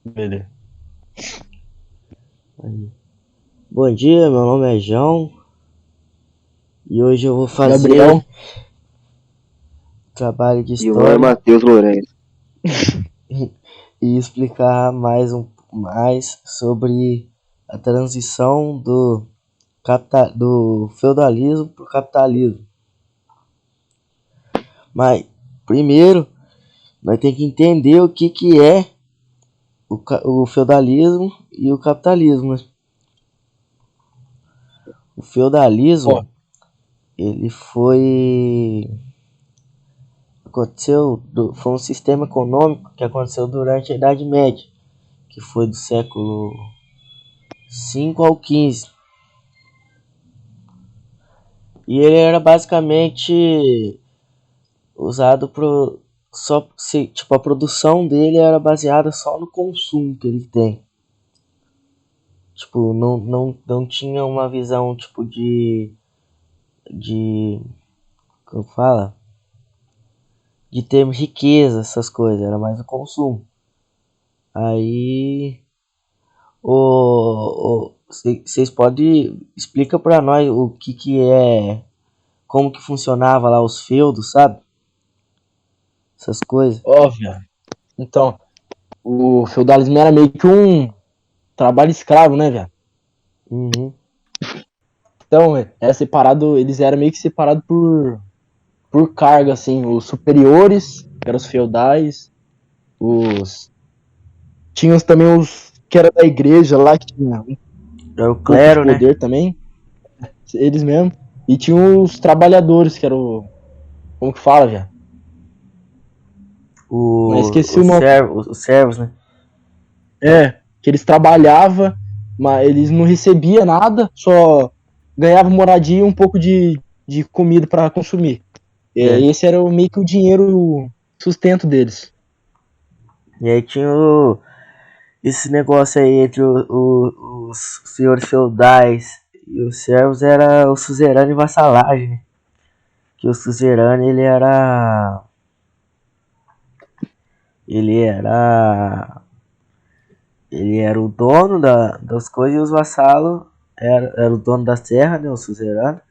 Beleza. Bom dia, meu nome é João e hoje eu vou fazer Gabriel. trabalho de E o meu é história Matheus Lourenço. e explicar mais sobre a transição do feudalismo para o capitalismo. Mas primeiro nós temos que entender o que é o feudalismo e o capitalismo, né? O Ó, feudalismo ele foi um sistema econômico que aconteceu durante a Idade Média, que foi do século 5 ao 15. E ele era basicamente usado pro só se, tipo, a produção dele era baseada só no consumo que ele tem. Tipo, não tinha uma visão tipo de como fala? De ter riqueza, essas coisas, era mais o consumo. Aí vocês podem explica para nós o que é, como que funcionava lá os feudos, sabe? Essas coisas. óbvio. Então, o feudalismo era meio que um trabalho escravo, né, velho? Uhum. Então, era separado, eles eram meio que separados por carga, assim, os superiores, que eram os feudais, os... Tinha também os que era da igreja lá, que tinha um É o pouco de clero, né? poder também, eles mesmos. E tinha os trabalhadores, que era o... Como que fala, já? Mas esqueci o nome. Os servos, né? Que eles trabalhavam, mas eles não recebiam nada, só ganhavam moradia e um pouco de comida para consumir. É. Esse era meio que o dinheiro, o sustento deles. E aí tinha esse negócio aí entre os senhores feudais e os servos era o suzerano e vassalagem, né? Que o suzerano ele era ele era o dono das coisas e os vassalos era o dono da terra, né, o suzerano,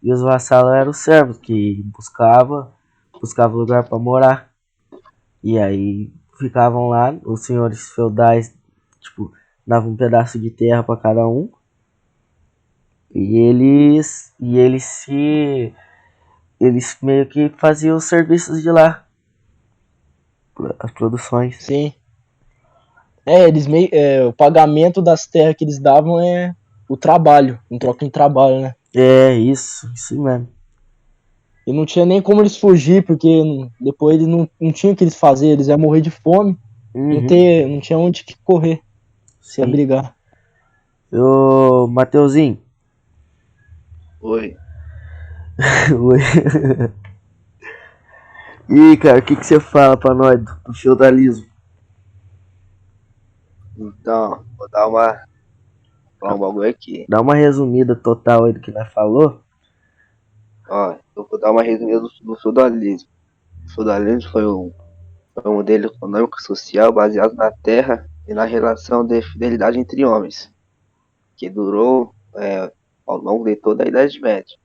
e os vassalos eram os servos que buscava lugar para morar. E aí ficavam lá, os senhores feudais, tipo, davam um pedaço de terra para cada um. E eles meio que faziam os serviços de lá, as produções. Sim. Eles meio, o pagamento das terras que eles davam é o trabalho, em troca em trabalho, né? É, isso mesmo. E não tinha nem como eles fugir, porque depois eles não tinham o que eles fazer, eles iam morrer de fome, Uhum, não tinha onde que correr, se sim. abrigar. Ô, Mateuzinho. Oi. Oi. E cara, o que você fala pra nós do feudalismo? Então, falar um bagulho aqui. Dá uma resumida total aí do que nós falou. Ó, eu vou dar uma resumida do feudalismo. O feudalismo foi um modelo econômico e social baseado na terra e na relação de fidelidade entre homens, que durou ao longo de toda a Idade Média.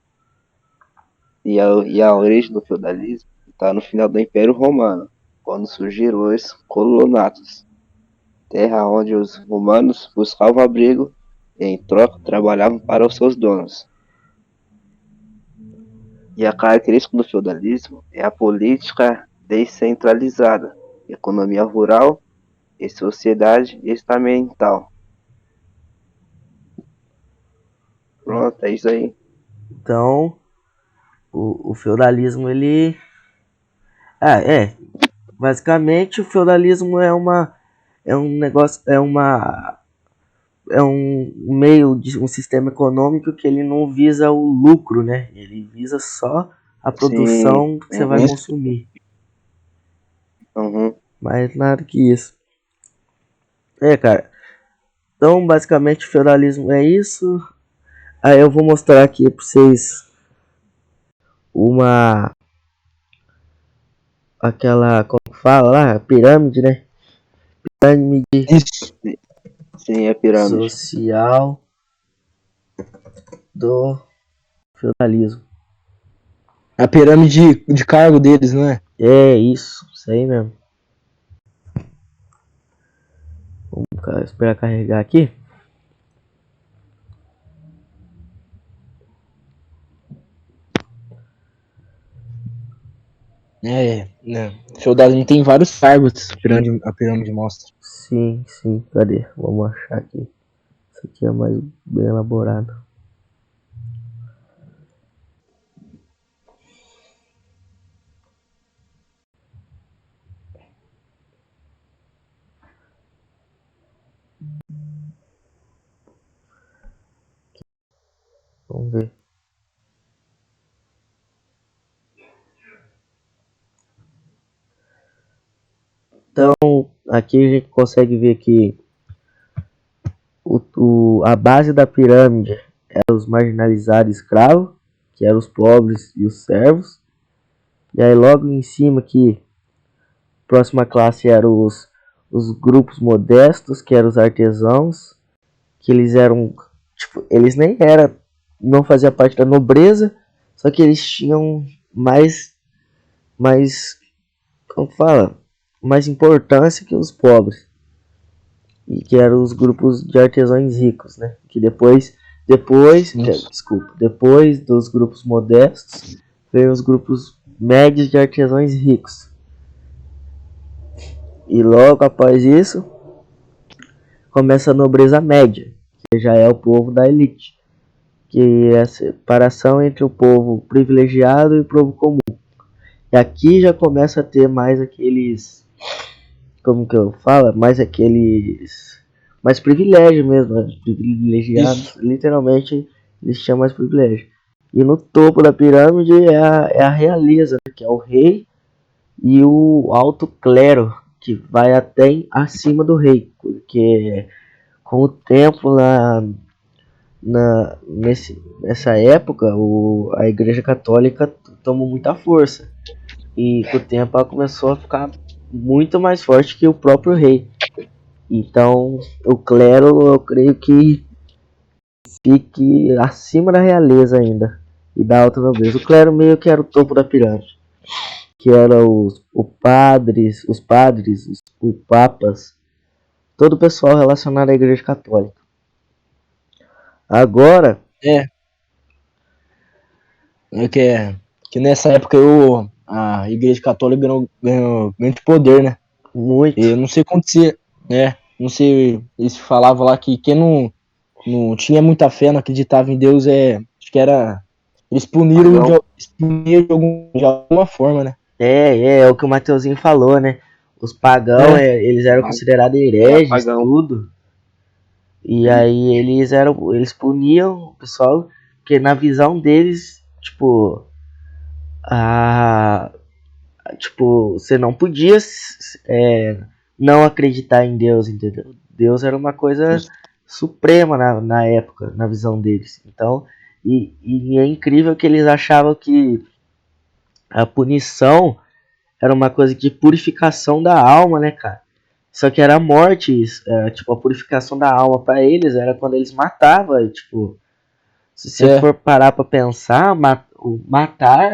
E a origem do feudalismo está no final do Império Romano, quando surgiram os colonatos, terra onde os romanos buscavam abrigo e, em troca, trabalhavam para os seus donos. E a característica do feudalismo é a política descentralizada, economia rural e sociedade estamental. Pronto, é isso aí. Então, o feudalismo, ele. Ah, é. Basicamente, o feudalismo é um negócio. É um meio de um sistema econômico que ele não visa o lucro, né? Ele visa só a Sim. produção que você vai Uhum, consumir. uhum. Mais nada que isso. É, cara. Então, basicamente, o feudalismo é isso. Aí eu vou mostrar aqui pra vocês uma. Aquela. Como que fala lá? Pirâmide, né? pirâmide Isso. Sim, é pirâmide. social do feudalismo. A pirâmide de cargo deles, não é? É isso aí mesmo. Vamos esperar carregar aqui. Né? Feudalismo tem vários cargos, a pirâmide mostra. Sim, cadê? Vamos achar aqui. Isso aqui é mais bem elaborado. Vamos ver. Então, aqui a gente consegue ver que a base da pirâmide era os marginalizados escravos, que eram os pobres e os servos. E aí logo em cima aqui, próxima classe eram os grupos modestos, que eram os artesãos, que eles eram, tipo, eles nem eram, não faziam parte da nobreza, só que eles tinham mais, como fala, mais importância que os pobres. E que eram os grupos de artesãos ricos, né? Que depois dos grupos modestos, veio os grupos médios de artesãos ricos. E logo após isso, começa a nobreza média, que já é o povo da elite, que é a separação entre o povo privilegiado e o povo comum. E aqui já começa a ter mais aqueles, como que eu falo, mais privilégio mesmo, né? Privilegiados. Isso. Literalmente eles tinham mais privilégio. E no topo da pirâmide é a realeza, que é o rei e o alto clero, que vai até acima do rei, porque com o tempo nessa época a Igreja Católica tomou muita força, e com o tempo ela começou a ficar muito mais forte que o próprio rei. Então o clero, eu creio que fique acima da realeza ainda e da alta nobreza. O clero meio que era o topo da pirâmide, que eram os padres, os papas, todo o pessoal relacionado à Igreja Católica. Agora que nessa época a Igreja Católica ganhou grande poder, né? Muito. E eu não sei o que acontecia, né? Não sei, eles falavam lá que quem não tinha muita fé, não acreditava em Deus, acho que era, eles puniram de alguma forma, né? É o que o Mateuzinho falou, né? Os pagãos, eles eram considerados hereges, tudo. E aí eles puniam o pessoal, porque na visão deles, tipo, você não podia não acreditar em Deus, entendeu? Deus era uma coisa suprema na época, na visão deles. Então, e é incrível que eles achavam que a punição era uma coisa de purificação da alma, né, cara? Só que era a morte, tipo, a purificação da alma para eles era quando eles matavam, e, tipo, se você for parar para pensar, matar,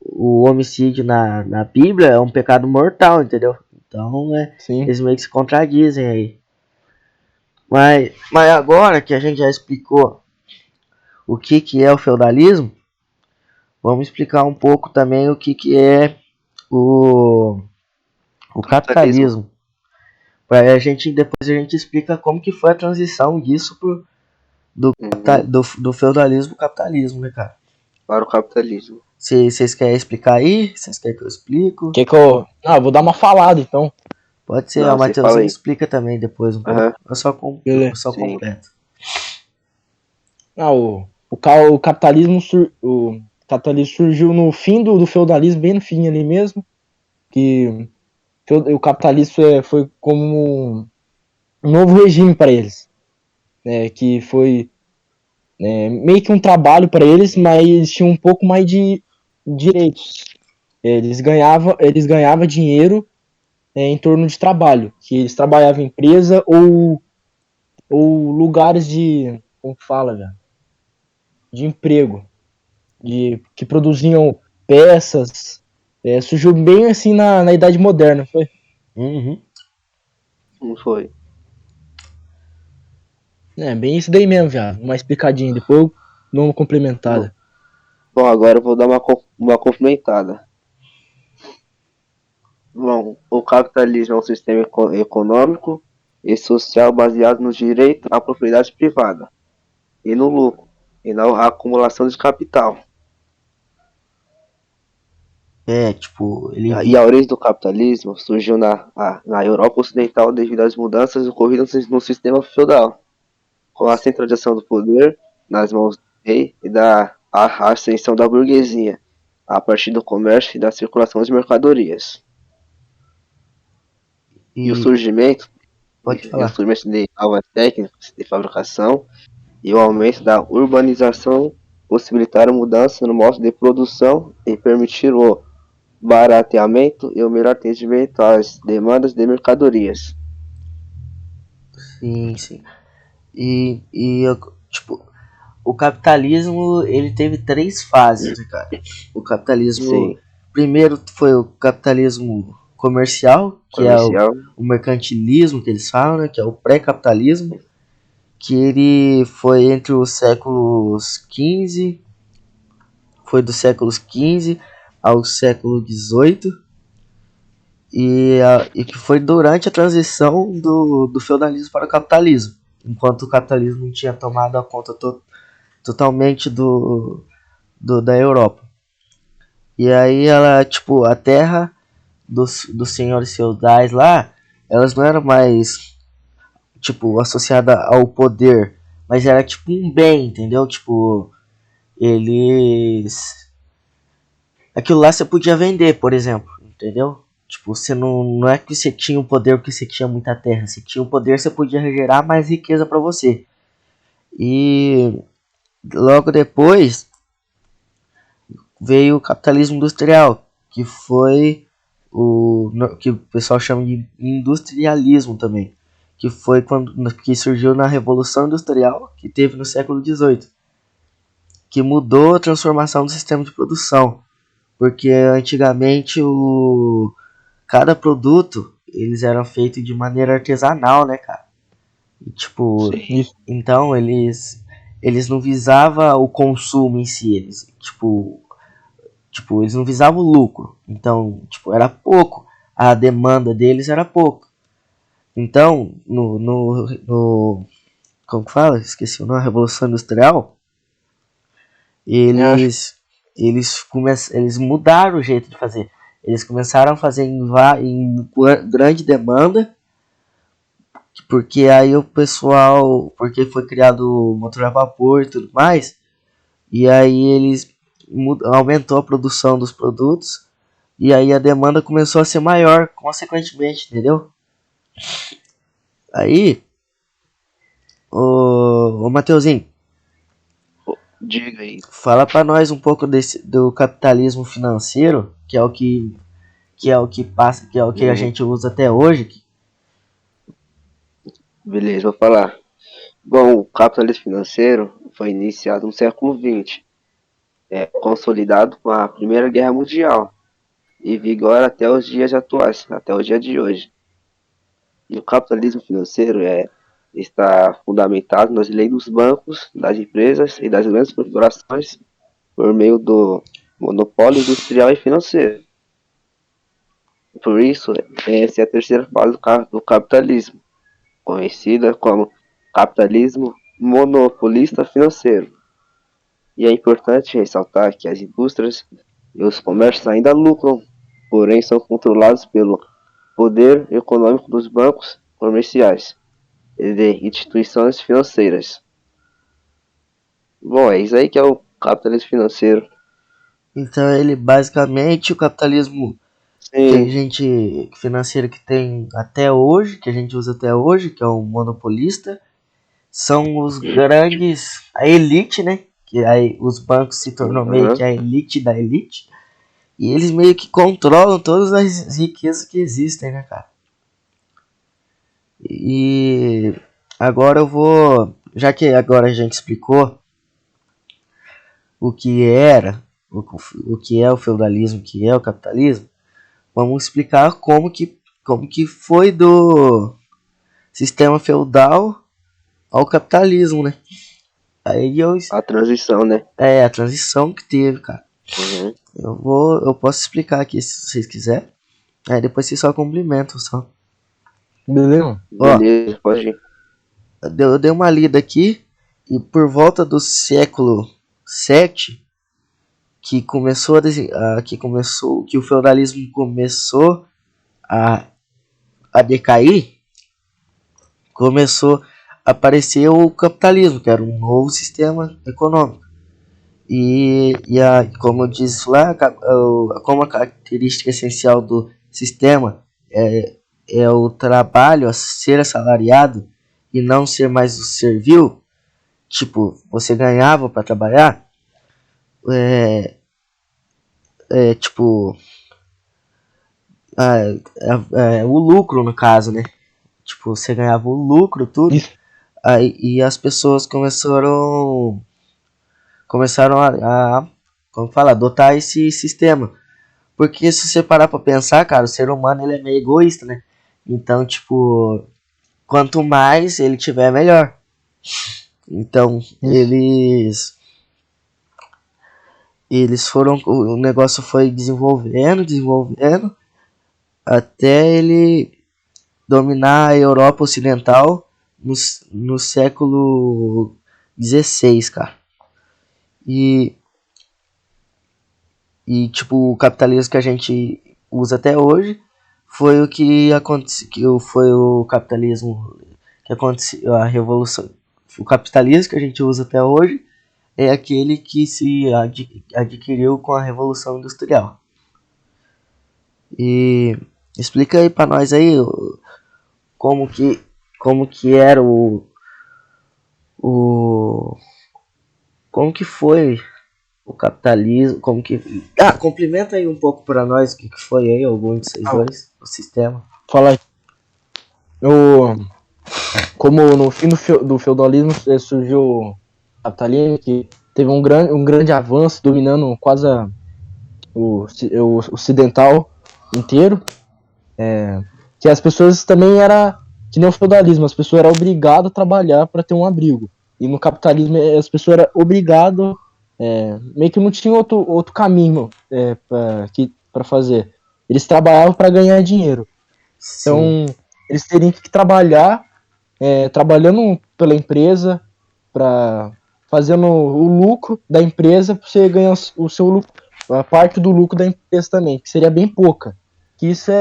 o homicídio na Bíblia é um pecado mortal, entendeu? Então, eles meio que se contradizem aí. Mas agora que a gente já explicou o que é o feudalismo, vamos explicar um pouco também o que é o capitalismo. Depois a gente explica como que foi a transição disso do feudalismo pro capitalismo, né, cara? Para o capitalismo. Vocês querem explicar aí? Vocês querem que eu explico? Eu vou dar uma falada, então. Pode ser, o Matheus explica também depois um pouco. Eu só completo. O capitalismo surgiu no fim do feudalismo, bem no fim ali mesmo. Que o capitalismo foi como um novo regime para eles, né, que foi meio que um trabalho para eles, mas eles tinham um pouco mais de direitos. Eles ganhavam dinheiro em torno de trabalho, que eles trabalhavam em empresa ou lugares de, como que fala, velho? De emprego, que produziam peças. Surgiu bem assim na Idade Moderna, foi? Uhum. Não foi? Bem isso daí mesmo, já. Uma explicadinha, depois eu dou uma Bom, complementada. bom, agora eu vou dar uma complementada. Bom, o capitalismo é um sistema econômico e social baseado no direito à propriedade privada e no lucro, e na acumulação de capital. Tipo, ele E a origem do capitalismo surgiu na Europa Ocidental devido às mudanças ocorridas no sistema feudal, com a centralização do poder nas mãos do rei e a ascensão da burguesia, a partir do comércio e da circulação de mercadorias. E o e surgimento, pode e o falar. surgimento de novas técnicas de fabricação e o aumento da urbanização possibilitaram mudança no modo de produção e permitiram o barateamento e o melhor atendimento às demandas de mercadorias. Sim, sim. Tipo, o capitalismo, ele teve 3 fases, né, cara? O capitalismo, Sim, primeiro foi o capitalismo comercial, que é comercial, o mercantilismo que eles falam, né, que é o pré-capitalismo, que ele foi entre os séculos XV, foi dos séculos XV ao século XVIII, e que foi durante a transição do feudalismo para o capitalismo, enquanto o capitalismo não tinha tomado a conta totalmente da Europa. E aí ela, tipo, a terra dos senhores feudais lá, elas não eram mais, tipo, associada ao poder, mas era tipo um bem, entendeu? Tipo, eles... Aquilo lá você podia vender, por exemplo, entendeu? Tipo, você não é que você tinha o poder porque você tinha muita terra. Você tinha o poder, você podia gerar mais riqueza para você. E logo depois veio o capitalismo industrial, que foi que o pessoal chama de industrialismo também, que foi quando que surgiu na Revolução Industrial, que teve no século XVIII, que mudou a transformação do sistema de produção, porque antigamente cada produto eles eram feitos de maneira artesanal, né, cara? E, tipo, sim, Isso. então eles não visavam o consumo em si, tipo, eles não visavam o lucro. Então, tipo, era pouco. A demanda deles era pouco. Então, como que fala? Esqueci o nome, Revolução Industrial, Acho. eles mudaram o jeito de fazer. Eles começaram a fazer em grande demanda, porque aí o pessoal, porque foi criado o motor a vapor e tudo mais, e aí eles aumentou a produção dos produtos, e aí a demanda começou a ser maior, consequentemente, entendeu? Aí, ô Mateuzinho, diga aí. fala para nós um pouco do capitalismo financeiro, que é o que passa, que é o que a Hum, gente usa até hoje. beleza, vou falar. Bom, o capitalismo financeiro foi iniciado no século XX, consolidado com a Primeira Guerra Mundial e vigora até os dias atuais, até o dia de hoje. E o capitalismo financeiro está fundamentado nas leis dos bancos, das empresas e das grandes corporações por meio do monopólio industrial e financeiro. Por isso, essa é a terceira fase do capitalismo, conhecida como capitalismo monopolista financeiro. E é importante ressaltar que as indústrias e os comércios ainda lucram, porém são controlados pelo poder econômico dos bancos comerciais e de instituições financeiras. Bom, é isso aí que é o capitalismo financeiro. Então ele basicamente o capitalismo que a Sim, gente financeiro que tem até hoje, que a gente usa até hoje, que é o monopolista, são os grandes, a elite, né? Que aí os bancos se tornou meio uhum, que a elite da elite. E eles meio que controlam todas as riquezas que existem, né, cara? E agora eu vou, já que agora a gente explicou o que era, o que é o feudalismo, o que é o capitalismo, vamos explicar como que foi do sistema feudal ao capitalismo, né? Aí A transição, né? a transição que teve, cara. Uhum. Eu posso explicar aqui se vocês quiserem. Aí depois vocês só complementam só. Beleza? Ó, Beleza, pode ir. eu dei uma lida aqui e por volta do século VII que o feudalismo começou a, a decair, começou a aparecer o capitalismo, que era um novo sistema econômico. Como eu disse lá, como a característica essencial do sistema é o trabalho a ser assalariado e não ser mais o servil, tipo, você ganhava para trabalhar, tipo, o lucro no caso, né? Tipo, você ganhava o lucro, tudo. Isso. Aí, e as pessoas começaram a como fala, adotar esse sistema. Porque se você parar pra pensar, cara, o ser humano ele é meio egoísta, né? Então, tipo, quanto mais ele tiver, melhor. Então, Isso. eles foram, o negócio foi desenvolvendo, até ele dominar a Europa Ocidental no século XVI, cara. E tipo, o capitalismo que a gente usa até hoje foi o que aconteceu, foi o capitalismo que aconteceu, a revolução. O capitalismo que a gente usa até hoje é aquele que se adquiriu com a Revolução Industrial. E explica aí pra nós aí como que como que era o como que foi o capitalismo, como que complementa aí um pouco para nós o que foi aí algum de vocês dois, o sistema. Fala aí. Como no fim do feudalismo surgiu o capitalismo, que teve um grande avanço, dominando quase o ocidental inteiro, que as pessoas também era que nem o feudalismo, as pessoas eram obrigadas a trabalhar para ter um abrigo. E no capitalismo as pessoas eram obrigadas, meio que não tinha outro caminho para fazer. Eles trabalhavam para ganhar dinheiro. Sim. Então, eles teriam que trabalhar, trabalhando pela empresa, fazendo o lucro da empresa, para você ganhar o seu lucro, a parte do lucro da empresa também, que seria bem pouca. Que isso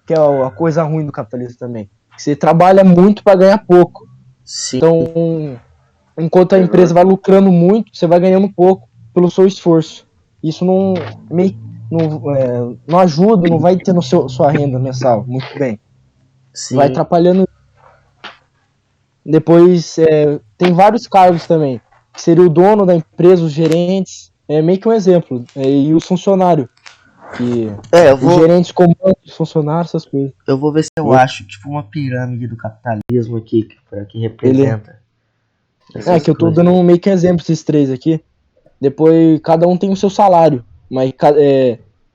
que é a coisa ruim do capitalismo também. Que você trabalha muito para ganhar pouco. Sim. Então, enquanto a empresa vai lucrando muito, você vai ganhando pouco pelo seu esforço. Isso não ajuda, não vai ter sua renda mensal muito bem. Sim. Vai atrapalhando. Depois tem vários cargos também, que seria o dono da empresa, os gerentes, meio que um exemplo, e os funcionários, que os gerentes comandam os funcionários, essas coisas. Eu vou ver se eu acho tipo uma pirâmide do capitalismo aqui que representa. Que eu tô dando meio que exemplo esses três aqui. Depois cada um tem o seu salário, mas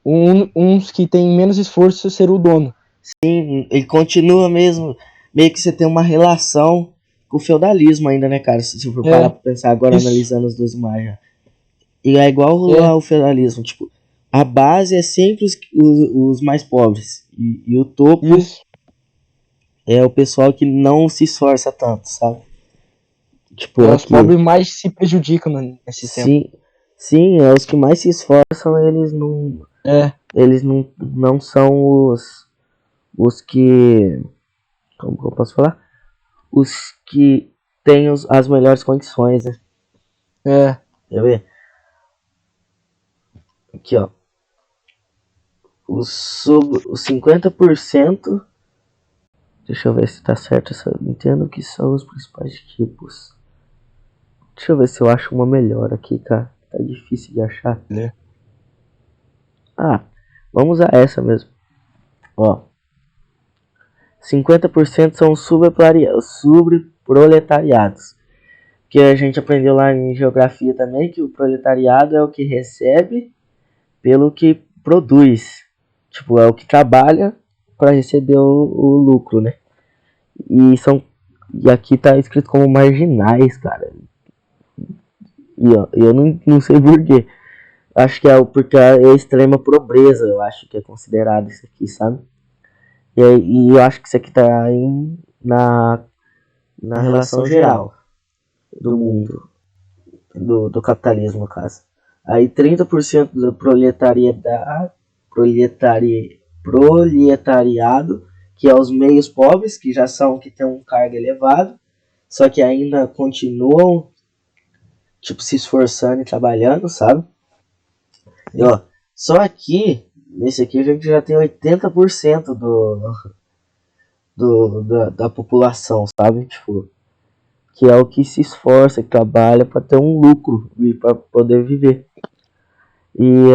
uns que tem menos esforço ser o dono. Sim, ele continua mesmo, meio que você tem uma relação com o feudalismo ainda, né, cara? Se você for parar pra pensar agora, isso. analisando os dois imagens. E é igual ao feudalismo, tipo, a base é sempre os mais pobres. E o topo isso. é o pessoal que não se esforça tanto, sabe? Tipo, os pobres mais se prejudicam nesse tempo. Sim, os que mais se esforçam, eles não são os que, como que eu posso falar? Os que têm as melhores condições, né? Quer ver? Aqui, ó. Os 50%. Deixa eu ver se tá certo. Entendo que são os principais tipos. Deixa eu ver se eu acho uma melhor aqui, cara. Tá difícil de achar. Ah, vamos usar essa mesmo. Ó, 50% são subproletariados. Que a gente aprendeu lá em geografia também, que o proletariado é o que recebe pelo que produz. Tipo, é o que trabalha para receber o lucro, né? E aqui tá escrito como marginais, cara. E ó, eu não sei porquê. Acho que é porque é a extrema pobreza, eu acho que é considerado isso aqui, sabe? E eu acho que isso aqui tá na relação geral do mundo, do capitalismo, no caso. Aí 30% do proletariado, que é os meios pobres, que já são que tem um cargo elevado, só que ainda continuam tipo se esforçando e trabalhando, sabe? E, ó, só aqui, nesse aqui a gente já tem 80% da população, sabe? Tipo, que é o que se esforça, que trabalha para ter um lucro e para poder viver. E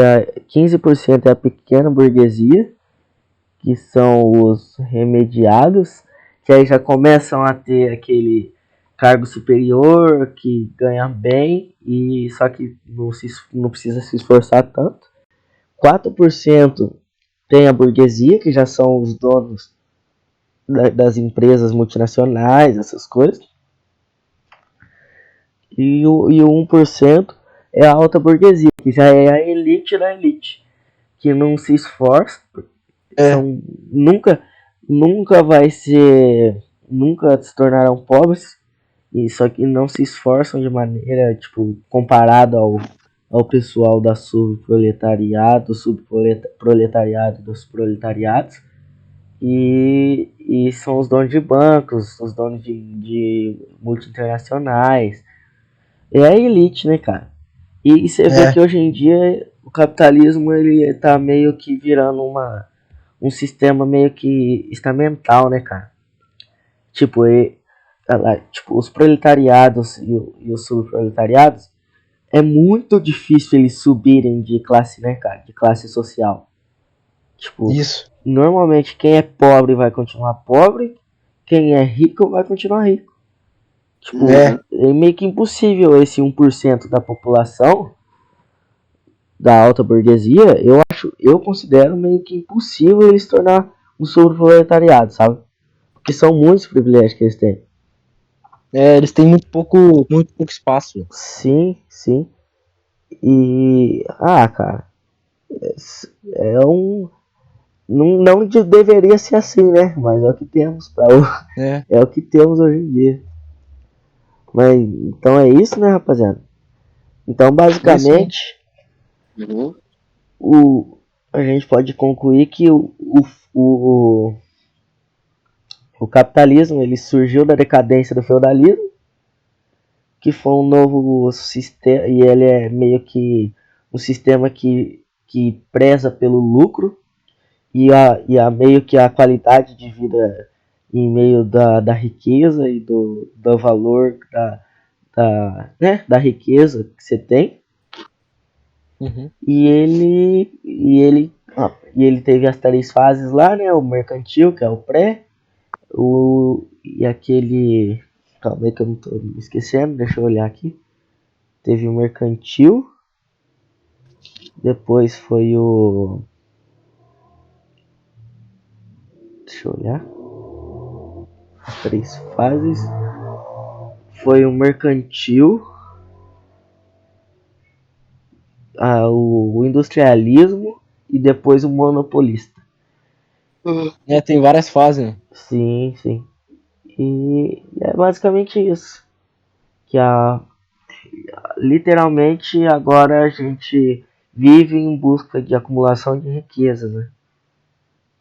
15% é a pequena burguesia, que são os remediados, que aí já começam a ter aquele cargo superior, que ganha bem, e só que não precisa se esforçar tanto. 4% tem a burguesia, que já são os donos das empresas multinacionais, essas coisas. E o 1% é a alta burguesia, que já é a elite da elite, que não se esforça, são, nunca vai ser, nunca se tornarão pobres, e só que não se esforçam de maneira, tipo, comparado ao pessoal da subproletariado dos proletariados, e são os donos de bancos, os donos de multinacionais. É a elite, né, cara? E você vê que hoje em dia o capitalismo ele tá meio que virando um sistema meio que estamental, né, cara? Tipo, tipo os proletariados e os subproletariados é muito difícil eles subirem de classe, né, cara? De classe social. Tipo, Isso. normalmente quem é pobre vai continuar pobre, quem é rico vai continuar rico. Tipo, é meio que impossível esse 1% da população da alta burguesia, eu considero meio que impossível eles se tornar um subproletariado, sabe? Porque são muitos privilégios que eles têm. Eles têm muito pouco espaço. Sim, sim. Cara, é um. Não deveria ser assim, né? Mas é o que temos é o que temos hoje em dia. Mas então é isso, né, rapaziada? Então, basicamente, a gente pode concluir que o capitalismo ele surgiu da decadência do feudalismo, que foi um novo sistema, e ele é meio que um sistema que preza pelo lucro e meio que a qualidade de vida em meio da riqueza e do valor da riqueza que você tem. Uhum. E ele teve as 3 fases lá, né? O mercantil, que é o pré, e aquele. Calma aí que eu não tô me esquecendo, deixa eu olhar aqui. Teve o mercantil, depois foi o. Deixa eu olhar. As 3 fases. Foi o mercantil, o industrialismo e depois o monopolista. Tem várias fases, né? Sim, sim. E é basicamente isso. Que literalmente agora a gente vive em busca de acumulação de riqueza, né?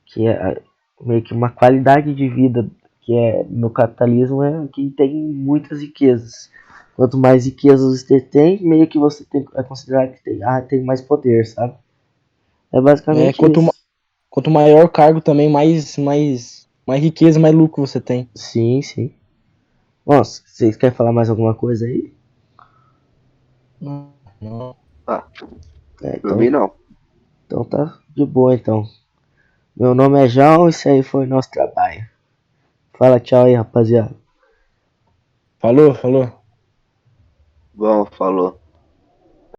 Que é meio que uma qualidade de vida que é no capitalismo é que tem muitas riquezas. Quanto mais riquezas você tem, meio que você é considerado que tem mais poder, sabe? É basicamente isso. Quanto maior o cargo também, mais riqueza, mais lucro você tem. Sim, sim. Nossa, vocês querem falar mais alguma coisa aí? Não. Por mim não. Então tá de boa então. Meu nome é João, isso aí foi nosso trabalho. Fala tchau aí, rapaziada. Falou, falou. Bom, falou.